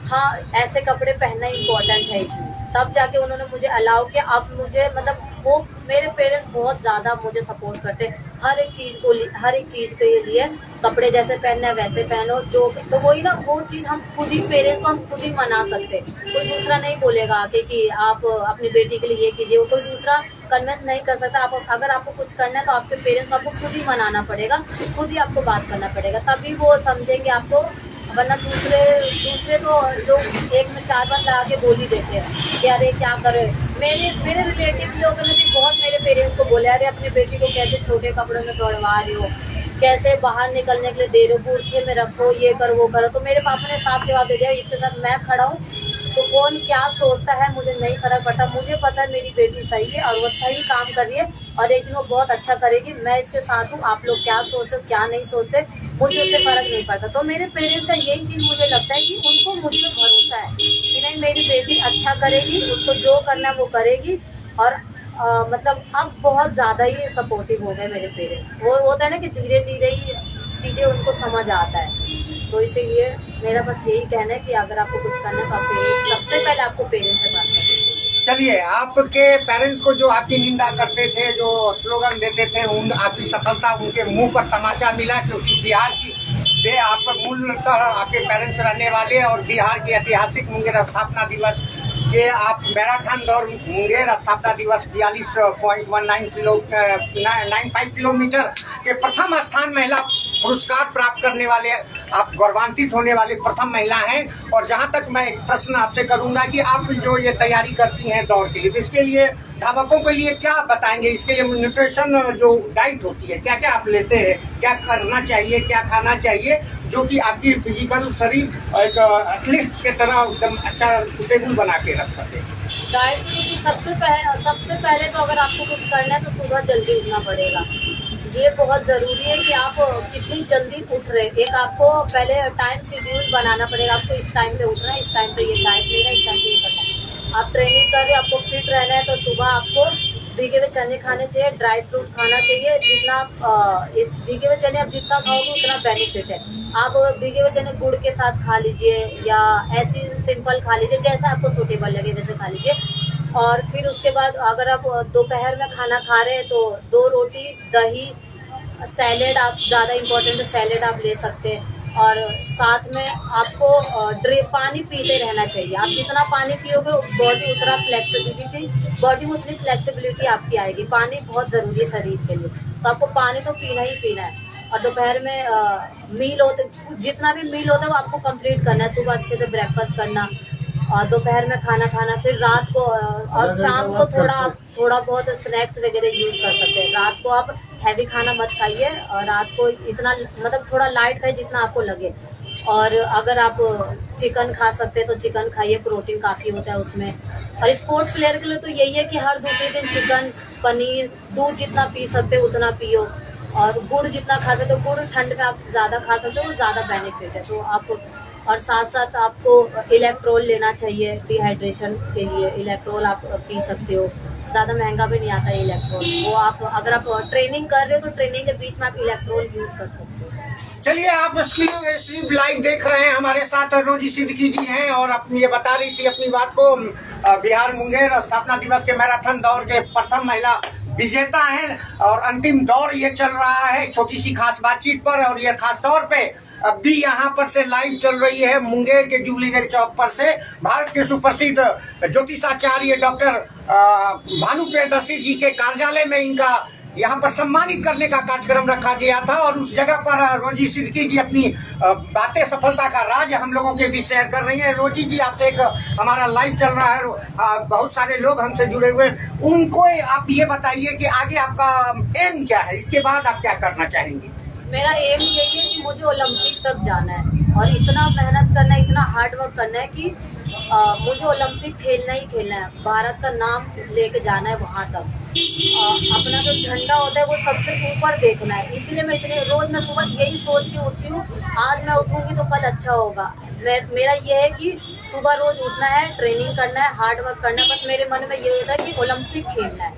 हाँ ऐसे कपड़े पहनना इम्पोर्टेंट है इसमें। तब जाके उन्होंने मुझे अलाउ किया। अब मुझे मतलब वो मेरे पेरेंट्स बहुत ज्यादा मुझे सपोर्ट करते हैं हर एक चीज के लिए। कपड़े जैसे पहनना है वैसे पहनो, जो तो वही ना, वो चीज हम खुद ही पेरेंट्स को हम खुद ही मना सकते हैं। कोई दूसरा नहीं बोलेगा आके कि आप अपनी बेटी के लिए ये कीजिए, वो कोई दूसरा कन्विंस नहीं कर सकता। आप अगर आपको कुछ करना है तो आपके पेरेंट्स को आपको खुद ही मनाना पड़ेगा, खुद ही आपको बात करना पड़ेगा, तभी वो समझेंगे आपको। वरना दूसरे तो लोग एक में 4 बार लगा के बोल ही देते हैं कि अरे क्या करे। मेरे रिलेटिव लोगों ने भी बहुत मेरे पेरेंट्स को बोले, अरे अपनी बेटी को कैसे छोटे कपड़ों में दौड़वा रही हो, कैसे बाहर निकलने के लिए दे रहे हो, बूथे में रखो, ये करो वो करो। तो मेरे पापा ने साफ जवाब दे दिया, इसके साथ मैं खड़ा हूँ तो कौन क्या सोचता है मुझे नहीं फर्क पड़ता। मुझे पता है मेरी बेटी सही है और वो सही काम कर रही है और एक दिन वो बहुत अच्छा करेगी। मैं इसके साथ हूँ, आप लोग क्या सोचते हो क्या नहीं सोचते मुझे उससे फर्क नहीं पड़ता। तो मेरे पेरेंट्स का यही चीज़ मुझे लगता है कि उनको मुझ पर भरोसा है कि नहीं मेरी बेटी अच्छा करेगी, उसको जो करना है वो करेगी। और मतलब अब बहुत ज़्यादा ही सपोर्टिव हो गए मेरे पेरेंट्स। वो होता है ना कि धीरे धीरे ही चीज़ें उनको समझ आता है। तो इसीलिए मेरा बस यही कहना है कि अगर आपको कुछ करना है तो आप पेरेंट्स, सबसे पहले आपको पेरेंट्स से बात करनी चाहिए। चलिए, आपके पेरेंट्स को जो आपकी निंदा करते थे, जो स्लोगन देते थे, उन आपकी सफलता उनके मुंह पर तमाचा मिला, क्योंकि बिहार की वे आप मूलतः आपके पेरेंट्स रहने वाले और बिहार की ऐतिहासिक मुंगेर स्थापना दिवस के आप मैराथन दौड़ मुंगेर स्थापना दिवस 42.95 किलोमीटर के प्रथम स्थान महिला पुरस्कार प्राप्त करने वाले, आप गौरवान्वित होने वाले प्रथम महिला हैं। और जहां तक मैं एक प्रश्न आपसे करूंगा कि आप जो ये तैयारी करती हैं दौड़ के लिए, तो इसके लिए धावकों के लिए क्या बताएंगे? इसके लिए न्यूट्रिशन जो डाइट होती है, क्या क्या आप लेते हैं, क्या करना चाहिए, क्या खाना चाहिए, जो कि आपकी फिजिकल शरीर एक एथलीट के तरह एकदम अच्छा सुटेबल बना के रख सके? डाइट सबसे पहले तो अगर आपको कुछ करना है तो सुबह जल्दी उठना पड़ेगा। ये बहुत ज़रूरी है कि आप कितनी जल्दी उठ रहे। एक आपको पहले टाइम शेड्यूल बनाना पड़ेगा, आपको इस टाइम पे उठना है, इस टाइम पे ये डाइट लेना है, इस टाइम पे ये करना है। आप ट्रेनिंग कर रहे हैं, आपको फिट रहना है तो सुबह आपको भीगे हुए चने खाने चाहिए, ड्राई फ्रूट खाना चाहिए। जितना इस भीगे हुए चने आप जितना खाओगे उतना बेनिफिट है। आप भीगे हुए चने गुड़ के साथ खा लीजिए या ऐसी सिंपल खा लीजिए, जैसा आपको सूटेबल लगे वैसे खा लीजिए। और फिर उसके बाद अगर आप दोपहर में खाना खा रहे हैं तो 2 रोटी, दही, सैलेड, आप ज़्यादा इम्पोर्टेंट है सैलेड आप ले सकते हैं। और साथ में आपको पानी पीते रहना चाहिए। आप जितना पानी पियोगे बॉडी उतना बॉडी में उतनी फ्लेक्सिबिलिटी आपकी आएगी। पानी बहुत ज़रूरी है शरीर के लिए, तो आपको पानी तो पीना ही पीना है। और दोपहर में मील होते, जितना भी मील होता है वो आपको कंप्लीट करना है। सुबह अच्छे से ब्रेकफास्ट करना और दोपहर में खाना खाना, फिर रात को और शाम को थोड़ा बहुत स्नैक्स वगैरह यूज़ कर सकते हैं। रात को आप हैवी खाना मत खाइए और रात को इतना मतलब थोड़ा लाइट खाइए जितना आपको लगे। और अगर आप चिकन खा सकते हैं तो चिकन खाइए, प्रोटीन काफ़ी होता है उसमें। और स्पोर्ट्स प्लेयर के लिए तो यही है कि हर दूसरे दिन चिकन, पनीर, दूध जितना पी सकते हो उतना पियो। और गुड़ जितना खा सकते हो, गुड़ ठंड में आप ज़्यादा खा सकते हो, वो ज़्यादा बेनिफिट है। तो आप और साथ साथ आपको इलेक्ट्रोल लेना चाहिए डिहाइड्रेशन के लिए। इलेक्ट्रोल आप पी सकते हो, ज़्यादा महंगा भी नहीं आता है इलेक्ट्रोल। वो आप अगर आप ट्रेनिंग कर रहे हो तो ट्रेनिंग के बीच में आप इलेक्ट्रोल यूज़ कर सकते हो। चलिए, आप स्क्रीन लाइव देख रहे हैं, हमारे साथ रोजी सिद्दीकी जी हैं और अपनी ये बता रही थी अपनी बात को। बिहार मुंगेर स्थापना दिवस के मैराथन दौड़ के प्रथम महिला विजेता हैं और अंतिम दौर ये चल रहा है छोटी सी खास बातचीत पर। और ये खास तौर पे अब भी यहाँ पर से लाइव चल रही है मुंगेर के जुबली वेल चौक पर से। भारत के सुप्रसिद्ध ज्योतिषाचार्य डॉक्टर भानु प्रियदर्शी जी के कार्यालय में इनका यहाँ पर सम्मानित करने का कार्यक्रम रखा गया था। और उस जगह पर रोजी सिद्दीकी जी अपनी बातें, सफलता का राज हम लोगों के बीच शेयर कर रही हैं। रोजी जी, आपसे एक हमारा लाइव चल रहा है, बहुत सारे लोग हमसे जुड़े हुए हैं, उनको आप ये बताइए कि आगे आपका एम क्या है, इसके बाद आप क्या करना चाहेंगी? मेरा एम यही है कि मुझे ओलंपिक तक जाना है और इतना मेहनत करना है, इतना हार्ड वर्क करना है कि मुझे ओलंपिक खेलना ही खेलना है। भारत का नाम लेके जाना है वहाँ तक। अपना जो झंडा होता है वो सबसे ऊपर देखना है। इसीलिए मैं रोज मैं सुबह यही सोच के उठती हूँ, आज मैं उठूंगी तो कल अच्छा होगा। मेरा ये है कि सुबह रोज उठना है, ट्रेनिंग करना है, हार्ड वर्क करना है। बस मेरे मन में ये होता है कि ओलंपिक खेलना है,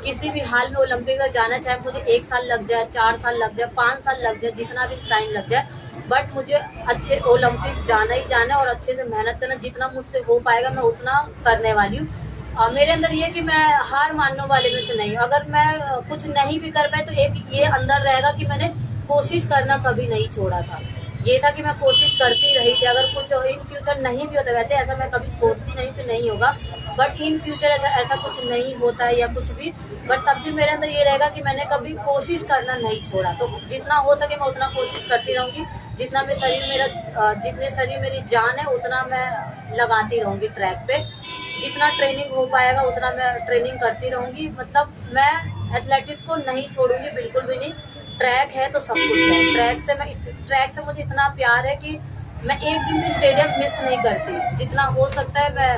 किसी भी हाल में ओलंपिक तक जाना, चाहे मुझे 1 साल लग जाए, 4 साल लग जाए, 5 साल लग जाए, जितना भी टाइम लग जाए, बट मुझे अच्छे ओलंपिक जाना ही जाना है और अच्छे से मेहनत करना। जितना मुझसे हो पाएगा मैं उतना करने वाली हूँ। मेरे अंदर ये कि मैं हार मानने वाले में से नहीं हूँ। अगर मैं कुछ नहीं भी कर पाई तो एक ये अंदर रहेगा कि मैंने कोशिश करना कभी नहीं छोड़ा था। ये था कि मैं कोशिश करती रही थी। अगर कुछ इन फ्यूचर नहीं भी होता, वैसे ऐसा मैं कभी सोचती नहीं कि नहीं होगा, बट इन फ्यूचर ऐसा कुछ नहीं होता है या कुछ भी, बट तब भी मेरे अंदर ये रहेगा कि मैंने कभी कोशिश करना नहीं छोड़ा। तो जितना हो सके मैं उतना कोशिश करती रहूँगी। जितना भी जितने शरीर मेरी जान है उतना मैं लगाती रहूँगी ट्रैक पे। जितना ट्रेनिंग हो पाएगा उतना मैं ट्रेनिंग करती रहूँगी। मतलब मैं एथलेटिक्स को नहीं छोड़ूंगी, बिल्कुल भी नहीं। ट्रैक है तो सब कुछ है। ट्रैक से मुझे इतना प्यार है कि मैं एक दिन भी स्टेडियम मिस नहीं करती। जितना हो सकता है मैं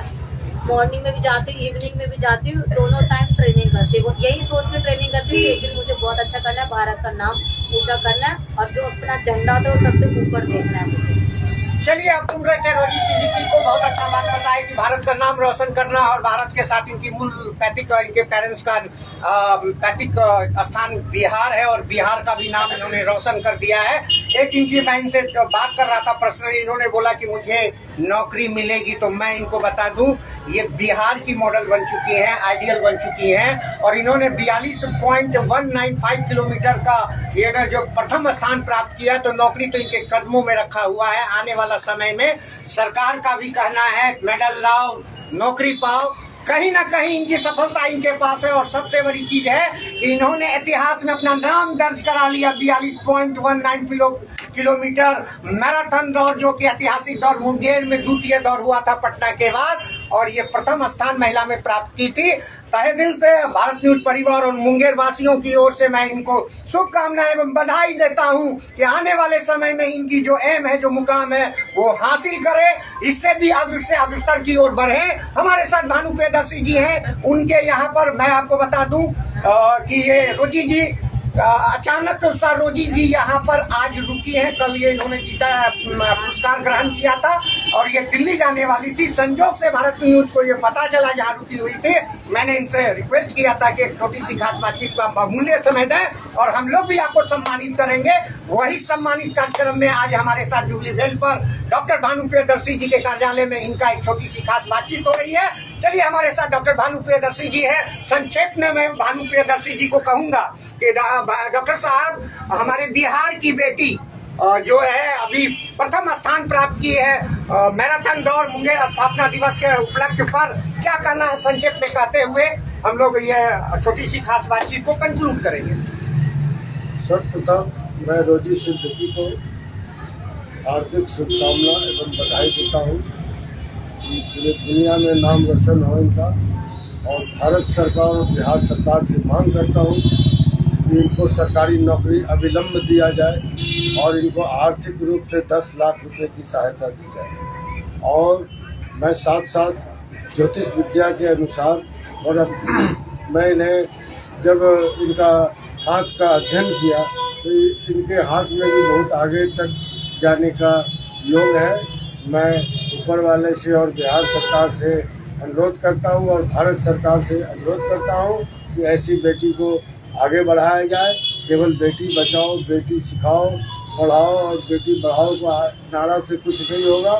मॉर्निंग में भी जाती हूँ, इवनिंग में भी जाती हूँ, दोनों टाइम ट्रेनिंग करती हूँ। यही सोच के ट्रेनिंग करती हूँ कि एक दिन मुझे बहुत अच्छा करना है, भारत का नाम ऊंचा करना है और जो अपना झंडा था वो सबसे ऊपर देखना है मुझे। चलिए, आप सुन रहे थे रोजी सिद्दीकी को। बहुत अच्छा बात बताया कि भारत का नाम रोशन करना और भारत के साथ इनकी मूल पैतृक, इनके पेरेंट्स का पैतृक स्थान बिहार है और बिहार का भी नाम इन्होंने रोशन कर दिया है। एक इनकी मैं इनसे बात कर रहा था पर्सनली, इन्होंने बोला कि मुझे नौकरी मिलेगी, तो मैं इनको बता दूं ये बिहार की मॉडल बन चुकी हैं, आइडियल बन चुकी हैं और इन्होंने 42.195 किलोमीटर का ये जो प्रथम स्थान प्राप्त किया। तो नौकरी तो इनके कदमों में रखा हुआ है। आने वाला समय में सरकार का भी कहना है मेडल लाओ, नौकरी पाओ। कहीं ना कहीं इनकी सफलता इनके पास है और सबसे बड़ी चीज है कि इन्होंने इतिहास में अपना नाम दर्ज करा लिया। 42.19 किलोमीटर मैराथन दौड़, जो कि ऐतिहासिक दौड़, मुंगेर में द्वितीय दौड़ हुआ था पटना के बाद और ये प्रथम स्थान महिला में प्राप्त की थी। तहे दिल से भारत न्यूज परिवार और मुंगेर वासियों की ओर से मैं इनको शुभकामनाएं एवं बधाई देता हूं कि आने वाले समय में इनकी जो एम है, जो मुकाम है, वो हासिल करे, इससे भी अग्र से अग्रतर की ओर बढ़े। हमारे साथ भानु प्रियदर्शी जी हैं। उनके यहाँ पर मैं आपको बता दूं कि ये रोजी जी अचानक रोजी जी यहाँ पर आज रुकी हैं। कल ये इन्होंने जीता पुरस्कार ग्रहण किया था और ये दिल्ली जाने वाली थी। संजोग से भारत न्यूज को ये पता चला जहाँ रुकी हुई थी। मैंने इनसे रिक्वेस्ट किया था कि एक छोटी सी खास बातचीत का बहुमूल्य समय दें और हम लोग भी आपको सम्मानित करेंगे। वही सम्मानित कार्यक्रम में आज हमारे साथ जुबली वेल पर डॉक्टर भानु प्रियदर्शी जी के कार्यालय में इनका एक छोटी सी खास बातचीत हो रही है। चलिए, हमारे साथ डॉक्टर भानु प्रियदर्शी जी है। संक्षेप में मैं भानु प्रियदर्शी जी को कहूंगा कि डॉक्टर साहब, हमारे बिहार की बेटी जो है अभी प्रथम स्थान प्राप्त की है मैराथन दौड़ मुंगेर स्थापना दिवस के उपलक्ष्य पर, क्या कहना है संक्षेप में कहते हुए हम लोग ये छोटी सी खास बातचीत को कंक्लूड करेंगे। सर्वप्रथम मैं रोजी सिद्दीकी को हार्दिक शुभकामना एवं बधाई देता हूँ कि पूरे दुनिया में नाम रोशन हो इनका, और भारत सरकार और बिहार सरकार से मांग करता हूँ कि इनको सरकारी नौकरी अविलंब दिया जाए और इनको आर्थिक रूप से 10 लाख रुपए की सहायता दी जाए। और मैं साथ साथ ज्योतिष विद्या के अनुसार और मैं इन्हें जब इनका हाथ का अध्ययन किया तो इनके हाथ में भी बहुत आगे तक जाने का योग है। मैं ऊपर वाले से और बिहार सरकार से अनुरोध करता हूँ और भारत सरकार से अनुरोध करता हूँ कि ऐसी बेटी को आगे बढ़ाया जाए। केवल बेटी बचाओ, बेटी सिखाओ, पढ़ाओ और बेटी बढ़ाओ का नारा से कुछ नहीं होगा।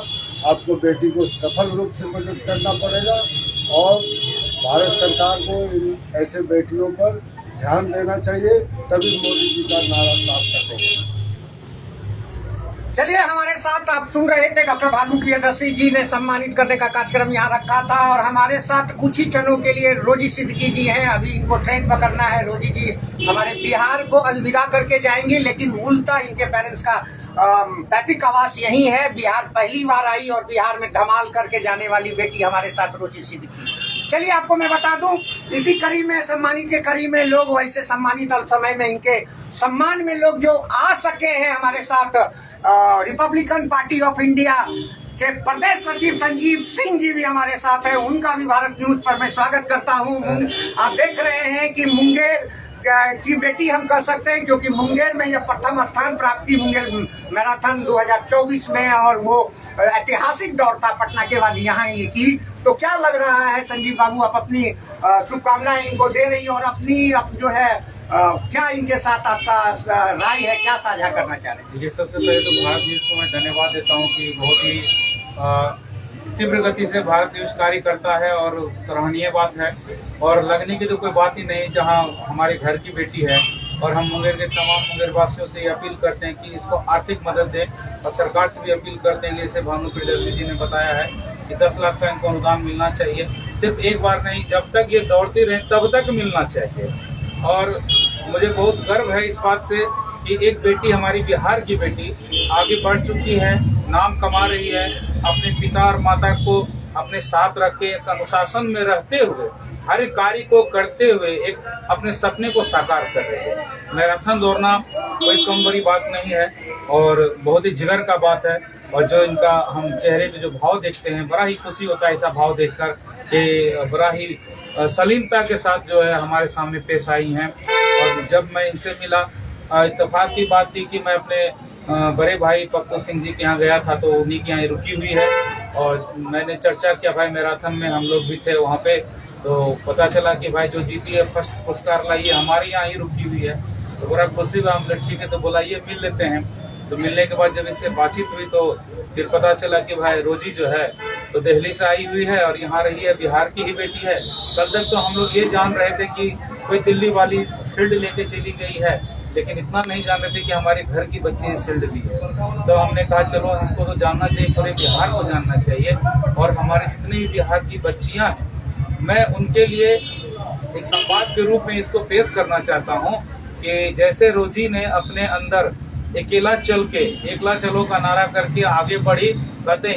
आपको बेटी को सफल रूप से मदद करना पड़ेगा और भारत सरकार को इन ऐसे बेटियों पर ध्यान देना चाहिए, तभी मोदी जी का नारा साफ करेगा। चलिए, हमारे साथ आप सुन रहे थे डॉक्टर भानु प्रियदर्शी जी ने सम्मानित करने का कार्यक्रम यहाँ रखा था और हमारे साथ कुछ ही क्षणों के लिए रोजी सिद्दीकी जी हैं। अभी इनको ट्रेन पकड़ना है। रोजी जी हमारे बिहार को अलविदा करके जाएंगे, लेकिन मूलतः इनके पेरेंट्स का पैतृक आवास यही है। बिहार पहली बार आई और बिहार में धमाल करके जाने वाली बेटी हमारे साथ रोजी सिद्दीकी। चलिए, आपको मैं बता दूं, इसी कड़ी में सम्मानित के कड़ी में लोग वैसे सम्मानित अल्प समय में इनके सम्मान में लोग जो आ सके हैं हमारे साथ, रिपब्लिकन पार्टी ऑफ इंडिया के प्रदेश सचिव संजीव सिंह जी भी हमारे साथ हैं। उनका भी भारत न्यूज पर मैं स्वागत करता हूं। आप देख रहे हैं कि मुंगेर की बेटी हम कह सकते हैं, क्योंकि मुंगेर में यह प्रथम स्थान प्राप्त की मुंगेर मैराथन 2024 में और वो ऐतिहासिक दौड़ था पटना के बाद यहाँ ये की। तो क्या लग रहा है संजीव बाबू, आप अपनी शुभकामनाएं इनको दे रही और अपनी जो है क्या इनके साथ आपका राय है, क्या साझा करना चाह रहे हैं? देखिए, सबसे पहले तो भारत न्यूज़ को मैं धन्यवाद देता हूं कि बहुत ही तीव्र गति से भारत देश कार्य करता है और सराहनीय बात है। और लगने की तो कोई बात ही नहीं, जहां हमारे घर की बेटी है। और हम मुंगेर के तमाम मुंगेर वासियों से ये अपील करते हैं कि इसको आर्थिक मदद दें, और सरकार से भी अपील करते हैं कि जैसे भानु प्रियदर्शी जी ने बताया है कि 10 लाख का इनको अनुदान मिलना चाहिए। सिर्फ एक बार नहीं, जब तक ये दौड़ती रहे तब तक मिलना चाहिए। और मुझे बहुत गर्व है इस बात से कि एक बेटी, हमारी बिहार की बेटी आगे बढ़ चुकी है, नाम कमा रही है, अपने पिता और माता को अपने साथ रख के एक अनुशासन में रहते हुए हर एक कार्य को करते हुए एक अपने सपने को साकार कर रही है। मैराथन दौड़ना कोई कम बड़ी बात नहीं है और बहुत ही जिगर का बात है। और जो इनका हम चेहरे पे जो भाव देखते हैं, बड़ा ही खुशी होता है ऐसा भाव देखकर कि बड़ा ही सलीमता के साथ जो है हमारे सामने पेश आई हैं। और जब मैं इनसे मिला, इत्तेफाक की बात थी कि मैं अपने बड़े भाई पप्पू सिंह जी के यहाँ गया था, तो उन्हीं के यहाँ रुकी हुई है। और मैंने चर्चा किया, भाई मैराथन में हम लोग भी थे वहाँ पे, तो पता चला कि भाई जो जीती है फर्स्ट पुरस्कार लाई है हमारे यहाँ ही रुकी हुई है। तो बड़ा खुशी हुआ, हमने ठीक है तो बोलाइए मिल लेते हैं। तो मिलने के बाद जब इससे बातचीत हुई तो फिर पता चला कि भाई रोजी जो है तो दिल्ली से आई हुई है और यहाँ रही है, बिहार की ही बेटी है। कल तक तो हम लोग ये जान रहे थे कि कोई दिल्ली वाली शील्ड लेके चली गई है, लेकिन इतना नहीं जान रहे थे कि हमारे घर की बच्ची शील्ड ली है। तो हमने कहा चलो इसको तो जानना चाहिए, पूरे बिहार को जानना चाहिए। और हमारे जितनी भी बिहार की बच्चियां हैं, मैं उनके लिए एक संवाद के रूप में इसको पेश करना चाहता हूं कि जैसे रोजी ने अपने अंदर अकेला चल के, एकला चलो का नारा करके आगे बढ़ी, कहते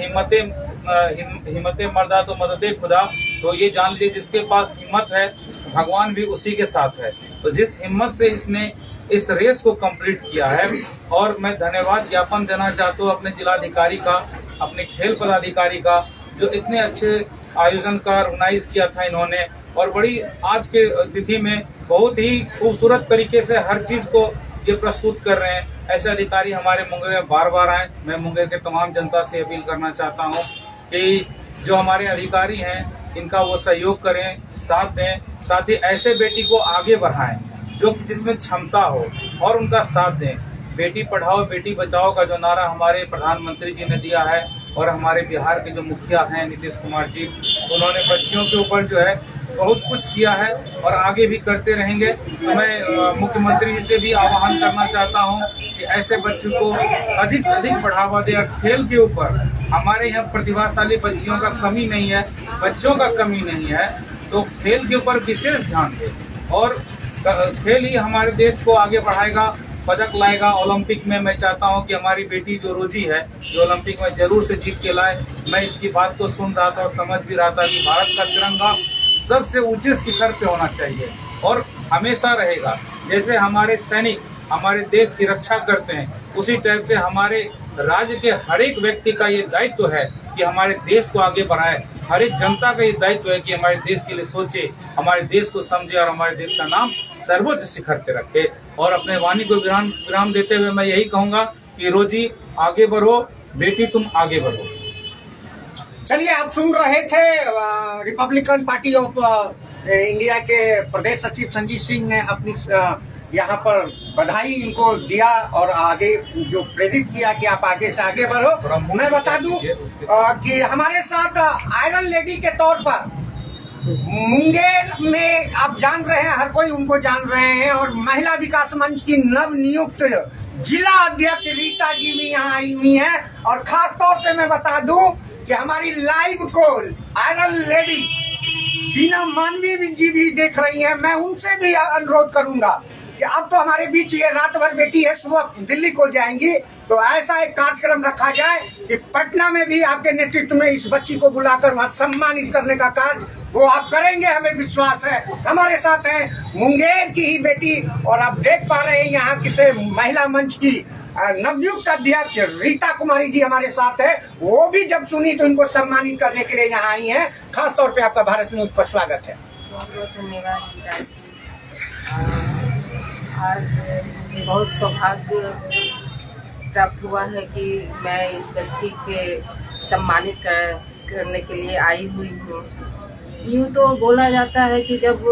हिम्मते मर्दा तो मददे खुदा। तो ये जान लीजिए जिसके पास हिम्मत है भगवान भी उसी के साथ है। तो जिस हिम्मत से इसने इस रेस को कंप्लीट किया है, और मैं धन्यवाद ज्ञापन देना चाहता हूँ अपने जिलाधिकारी का, अपने खेल पदाधिकारी का, जो इतने अच्छे आयोजन का ऑर्गेनाइज किया था इन्होंने। और बड़ी आज के तिथि में बहुत ही खूबसूरत तरीके से हर चीज को ये प्रस्तुत कर रहे हैं। ऐसे अधिकारी हमारे मुंगेर में बार बार आए। मैं मुंगेर के तमाम जनता से अपील करना चाहता हूँ कि जो हमारे अधिकारी हैं इनका वो सहयोग करें, साथ दें, साथ ही ऐसे बेटी को आगे बढ़ाएं जो जिसमें क्षमता हो और उनका साथ दें। बेटी पढ़ाओ बेटी बचाओ का जो नारा हमारे प्रधानमंत्री जी ने दिया है, और हमारे बिहार के जो मुखिया हैं नीतीश कुमार जी, उन्होंने बच्चियों के ऊपर जो है बहुत कुछ किया है और आगे भी करते रहेंगे। तो मैं मुख्यमंत्री जी से भी आह्वान करना चाहता हूं कि ऐसे बच्चों को अधिक से अधिक बढ़ावा दे। खेल के ऊपर हमारे यहाँ प्रतिभाशाली बच्चियों का कमी नहीं है, बच्चों का कमी नहीं है, तो खेल के ऊपर विशेष ध्यान दे। और खेल ही हमारे देश को आगे बढ़ाएगा, पदक लाएगा। ओलंपिक में मैं चाहता हूं कि हमारी बेटी जो रोजी है, जो ओलंपिक में जरूर से जीत के लाए। मैं इसकी बात को सुन रहा था और समझ भी रहा था कि भारत का तिरंगा सबसे ऊंचे शिखर पे होना चाहिए और हमेशा रहेगा। जैसे हमारे सैनिक हमारे देश की रक्षा करते हैं, उसी टाइप से हमारे राज्य के हर एक व्यक्ति का ये दायित्व है कि हमारे देश को आगे बढ़ाए। हर एक जनता का ये दायित्व है कि हमारे देश के लिए सोचे, हमारे देश को समझे और हमारे देश का नाम सर्वोच्च शिखर पे रखे। और अपने वाणी को विराम देते हुए मैं यही कहूंगा कि रोजी आगे बढ़ो, बेटी तुम आगे बढ़ो। चलिए, आप सुन रहे थे रिपब्लिकन पार्टी ऑफ इंडिया के प्रदेश सचिव संजीव सिंह ने अपनी यहाँ पर बधाई इनको दिया और आगे जो प्रेरित किया कि आप आगे से आगे बढ़ो। मैं बता दूं कि हमारे साथ आयरन लेडी के तौर पर मुंगेर में आप जान रहे हैं, हर कोई उनको जान रहे हैं, और महिला विकास मंच की नव नियुक्त जिला अध्यक्ष रीता जी भी यहाँ आई हुई हैं। और खास तौर पे मैं बता दूं कि हमारी लाइव को आयरन लेडी बीना मानवी जी भी देख रही हैं। मैं उनसे भी अनुरोध करूंगा कि अब तो हमारे बीच ये रात भर बेटी है, सुबह दिल्ली को जाएंगी, तो ऐसा एक कार्यक्रम रखा जाए कि पटना में भी आपके नेतृत्व में इस बच्ची को बुलाकर वहां सम्मानित करने का कार्य वो आप करेंगे, हमें विश्वास है। हमारे साथ है मुंगेर की ही बेटी, और आप देख पा रहे हैं यहाँ किसे महिला मंच की नवनियुक्त अध्यक्ष रीता कुमारी जी हमारे साथ है। वो भी जब सुनी तो इनको सम्मानित करने के लिए यहाँ आई हैं। खास तौर पे आपका भारत न्यूज पर स्वागत है। बहुत बहुत धन्यवाद। आज मुझे बहुत सौभाग्य प्राप्त हुआ है कि मैं इस बच्ची के सम्मानित करने के लिए आई हुई हूँ। यूँ तो बोला जाता है कि जब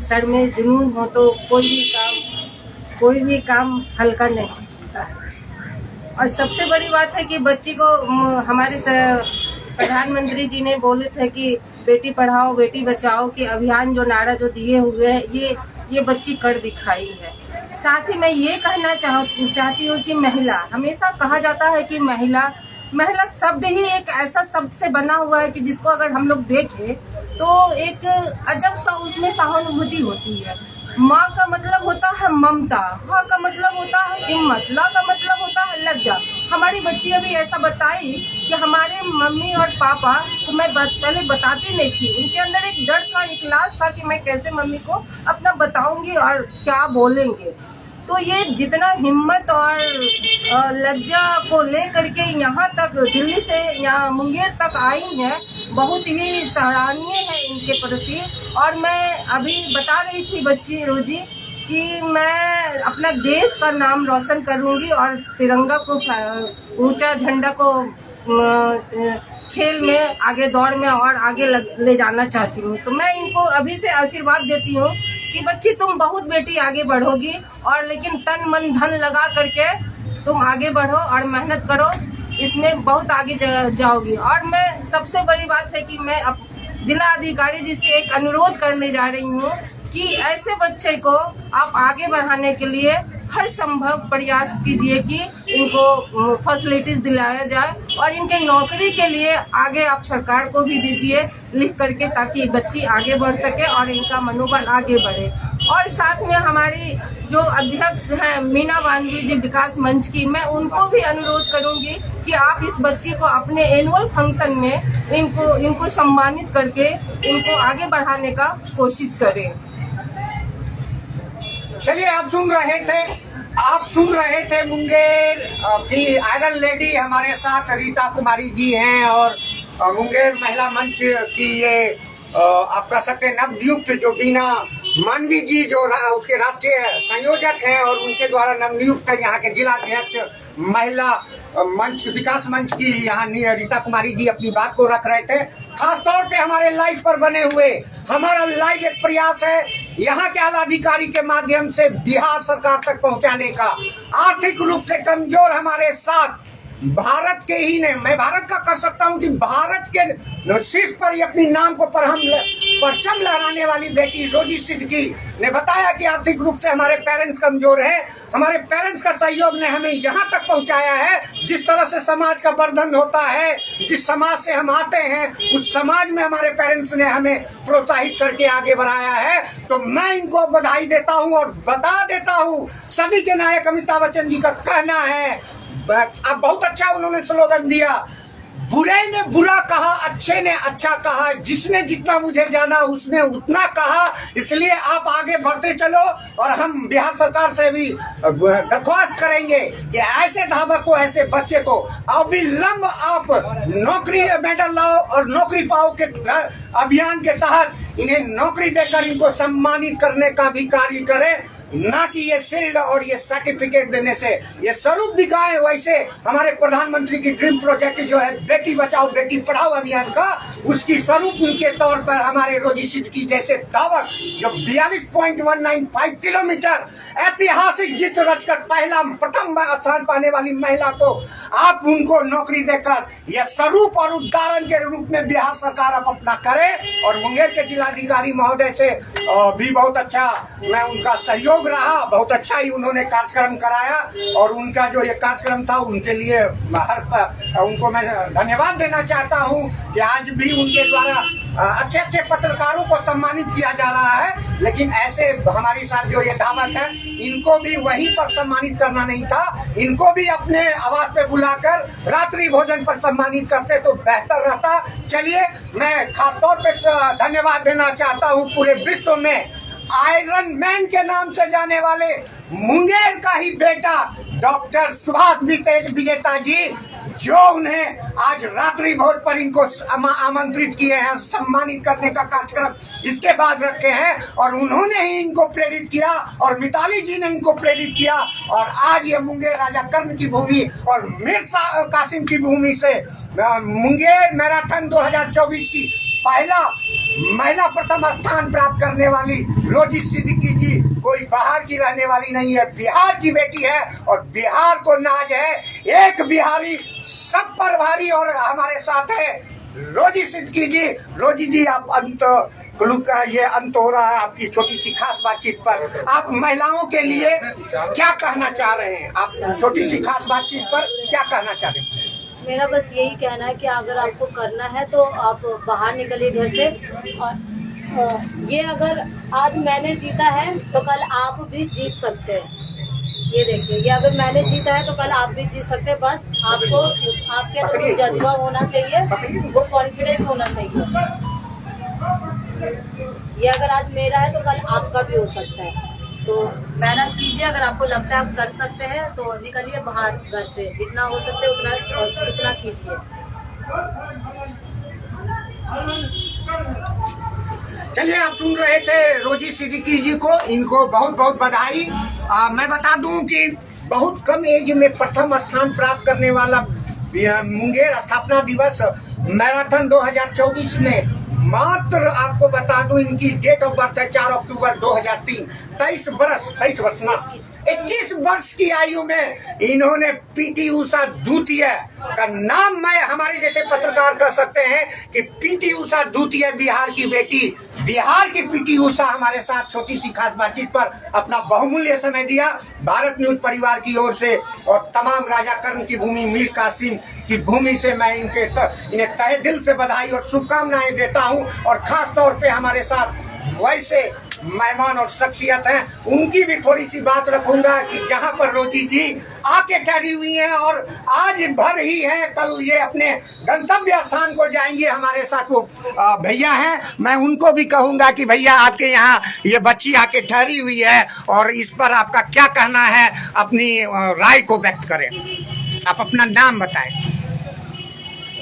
सर में जुनून हो तो कोई भी काम हल्का नहीं होता है। और सबसे बड़ी बात है कि बच्ची को हमारे प्रधानमंत्री जी ने बोले थे कि बेटी पढ़ाओ बेटी बचाओ के अभियान जो नारा जो दिए हुए हैं ये बच्ची कर दिखाई है। साथ ही मैं ये कहना चाहती हूँ कि महिला, हमेशा कहा जाता है कि महिला शब्द ही एक ऐसा शब्द से बना हुआ है कि जिसको अगर हम लोग देखें तो एक अजब सा उसमें सहानुभूति होती है। माँ का मतलब होता है ममता, हाँ का मतलब होता है हिम्मत, ला का मतलब होता है लज्जा। हमारी बच्ची अभी ऐसा बताई कि हमारे मम्मी और पापा को मैं पहले बताती नहीं थी, उनके अंदर एक डर था, एक लाज था कि मैं कैसे मम्मी को अपना बताऊंगी और क्या बोलेंगे। तो ये जितना हिम्मत और लज्जा को लेकर के यहाँ तक दिल्ली से यहाँ मुंगेर तक आई हैं, बहुत ही सराहनीय है इनके प्रति। और मैं अभी बता रही थी बच्ची रोजी कि मैं अपना देश का नाम रोशन करूँगी और तिरंगा को ऊंचा झंडा को खेल में आगे दौड़ में और आगे ले जाना चाहती हूँ। तो मैं इनको अभी से आशीर्वाद देती हूँ कि बच्ची तुम बहुत बेटी आगे बढ़ोगी, और लेकिन तन मन धन लगा करके तुम आगे बढ़ो और मेहनत करो, इसमें बहुत आगे जाओगी। और मैं सबसे बड़ी बात है कि मैं अब जिला अधिकारी जी से एक अनुरोध करने जा रही हूँ कि ऐसे बच्चे को आप आगे बढ़ाने के लिए हर संभव प्रयास कीजिए कि इनको फैसिलिटीज दिलाया जाए और इनके नौकरी के लिए आगे आप सरकार को भी दीजिए लिख करके, ताकि बच्ची आगे बढ़ सके और इनका मनोबल आगे बढ़े। और साथ में हमारी जो अध्यक्ष हैं मीना वानवी जी विकास मंच की, मैं उनको भी अनुरोध करूंगी कि आप इस बच्ची को अपने एनुअल फंक्शन में इनको सम्मानित करके इनको आगे बढ़ाने का कोशिश करें। चलिए, आप सुन रहे थे मुंगेर की आयरन लेडी हमारे साथ रीता कुमारी जी हैं, और मुंगेर महिला मंच की ये आप कह सकते हैं नवनियुक्त जो बीना मानवी जी जो उसके राष्ट्रीय संयोजक हैं, और उनके द्वारा नवनियुक्त यहाँ के जिलाध्यक्ष महिला मंच विकास मंच की यहाँ रीता कुमारी जी अपनी बात को रख रहे थे। खास तौर पे हमारे लाइव पर बने हुए हमारा लाइव एक प्रयास है यहाँ के आला अधिकारी के माध्यम से बिहार सरकार तक पहुँचाने का। आर्थिक रूप से कमजोर हमारे साथ भारत के ही नहीं, मैं भारत का कर सकता हूं कि भारत के शीर्ष पर ही अपनी नाम को परचम लहराने वाली बेटी रोजी सिद्दीकी ने बताया कि आर्थिक रूप से हमारे पेरेंट्स कमजोर हैं। हमारे पेरेंट्स का सहयोग ने हमें यहाँ तक पहुँचाया है। जिस तरह से समाज का वर्धन होता है, जिस समाज से हम आते हैं, उस समाज में हमारे पेरेंट्स ने हमें प्रोत्साहित करके आगे बढ़ाया है। तो मैं इनको बधाई देता हूँ और बता देता हूँ, सभी के नायक अमिताभ बच्चन जी का कहना है, अब बहुत अच्छा उन्होंने स्लोगन दिया, बुरे ने बुरा कहा, अच्छे ने अच्छा कहा, जिसने जितना मुझे जाना उसने उतना कहा। इसलिए आप आगे बढ़ते चलो, और हम बिहार सरकार से भी दरख्वास्त करेंगे कि ऐसे धावक को, ऐसे बच्चे को अविलंब आप नौकरी मेडल लाओ और नौकरी पाओ के अभियान के तहत इन्हें नौकरी देकर इनको सम्मानित करने का भी कार्य करें, ना कि ये शील्ड और ये सर्टिफिकेट देने से ये स्वरूप दिखाए। वैसे हमारे प्रधानमंत्री की ड्रीम प्रोजेक्ट जो है बेटी बचाओ बेटी पढ़ाओ अभियान का, उसकी स्वरूप के तौर पर हमारे रोजी सिद्दीकी जैसे दावक जो 42.195 किलोमीटर ऐतिहासिक जीत रचकर प्रथम स्थान पाने वाली महिला को आप उनको नौकरी देकर यह स्वरूप और उदाहरण के रूप में बिहार सरकार आप अपना करे। और मुंगेर के जिलाधिकारी महोदय से भी बहुत अच्छा मैं उनका सहयोग रहा, बहुत अच्छा ही उन्होंने कार्यक्रम कराया, और उनका जो ये कार्यक्रम था उनके लिए उनको मैं धन्यवाद देना चाहता हूँ कि आज भी उनके द्वारा अच्छे अच्छे पत्रकारों को सम्मानित किया जा रहा है। लेकिन ऐसे हमारे साथ जो ये धावक है, इनको भी वहीं पर सम्मानित करना नहीं था, इनको भी अपने आवास पे बुलाकर रात्रि भोजन पर सम्मानित करते तो बेहतर रहता। चलिए, मैं खासतौर पे धन्यवाद देना चाहता हूँ पूरे विश्व में आयरन मैन के नाम से जाने वाले मुंगेर का ही बेटा डॉक्टर सुभाष विजेता जी, जो उन्हें आज रात्रि भोज पर इनको आमंत्रित किए हैं, सम्मानित करने का कार्यक्रम इसके बाद रखे हैं, और उन्होंने ही इनको प्रेरित किया और मिताली जी ने इनको प्रेरित किया। और आज ये मुंगेर राजा कर्ण की भूमि और मिर्जा कासिम की भूमि से मुंगेर मैराथन 2024 की पहला महिला प्रथम स्थान प्राप्त करने वाली रोजी सिद्दीकी जी कोई बाहर की रहने वाली नहीं है, बिहार की बेटी है, और बिहार को नाज है। एक बिहारी सब पर भारी, और हमारे साथ है रोजी सिद्दीकी जी, रोजी जी आप ये अंत हो रहा है आपकी छोटी सी खास बातचीत पर। आप महिलाओं के लिए क्या कहना चाह रहे हैं? आप छोटी सी खास बातचीत पर क्या कहना चाह रहे हैं? मेरा बस यही कहना है कि अगर आपको करना है तो आप बाहर निकलिए घर से। और ये अगर आज मैंने जीता है तो कल आप भी जीत सकते हैं। ये देखिए, ये अगर मैंने जीता है तो कल आप भी जीत सकते हैं। बस आपको आपके अंदर वो जज्बा होना चाहिए, वो कॉन्फिडेंस होना चाहिए। ये अगर आज मेरा है तो कल आपका भी हो सकता है। तो मेहनत कीजिए, अगर आपको लगता है आप कर सकते हैं तो निकलिए बाहर घर से, जितना हो सकता है उतना कीजिए। चलिए, आप सुन रहे थे रोजी सिद्दीकी जी को, इनको बहुत बहुत बधाई। मैं बता दूं कि बहुत कम एज में प्रथम स्थान प्राप्त करने वाला मुंगेर स्थापना दिवस मैराथन 2024 में मात्र आपको बता दूं इनकी डेट ऑफ बर्थ है 4 अक्टूबर 2003। 21 वर्ष की आयु में इन्होंने पीटी उषा द्वितीय का नाम मैं हमारे जैसे पत्रकार कह सकते हैं कि पीटी उषा द्वितीय बिहार की बेटी, बिहार की पीटी उषा हमारे साथ छोटी सी खास बातचीत पर अपना बहुमूल्य समय दिया। भारत न्यूज परिवार की ओर से और तमाम राजा कर्ण की भूमि मीर कासिम की भूमि से मैं इन्हें तहे दिल से बधाई और शुभकामनाएं देता हूं। और खास तौर पे हमारे साथ वैसे मेहमान और शख्सियत हैं, उनकी भी थोड़ी सी बात रखूंगा कि जहां पर रोजी जी आके ठहरी हुई हैं और आज भर ही है, कल ये अपने गंतव्य स्थान को जाएंगे। हमारे साथ वो भैया हैं, मैं उनको भी कहूंगा कि भैया आपके यहाँ ये बच्ची आके ठहरी हुई है और इस पर आपका क्या कहना है, अपनी राय को व्यक्त करें। आप अपना नाम बताएं।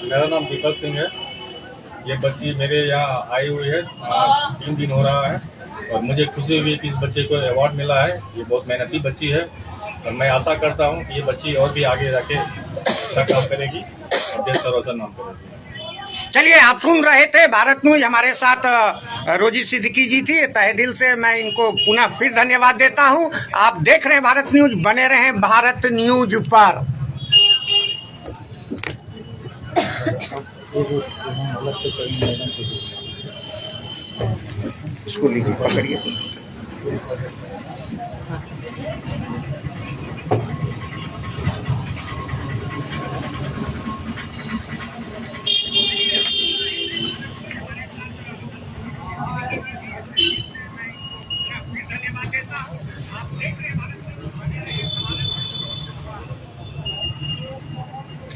मेरा नाम दीपक सिंह है। ये बच्ची मेरे यहाँ आई हुई है, 3 दिन हो रहा है और मुझे खुशी हुई कि इस बच्चे को अवार्ड मिला है। ये बहुत मेहनती बच्ची है और मैं आशा करता हूँ कि ये बच्ची और भी आगे जाके अच्छा काम करेगी और देश का रोशन नाम करेगी। चलिए, आप सुन रहे थे भारत न्यूज, हमारे साथ रोजी सिद्दीकी जी थी। तहे दिल से मैं इनको पुनः फिर धन्यवाद देता हूँ। आप देख रहे हैं भारत न्यूज, बने रहें भारत न्यूज पर। इसको लीजिए, पकड़िए।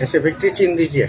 ऐसे विक्ट्री चिन्ह दीजिए।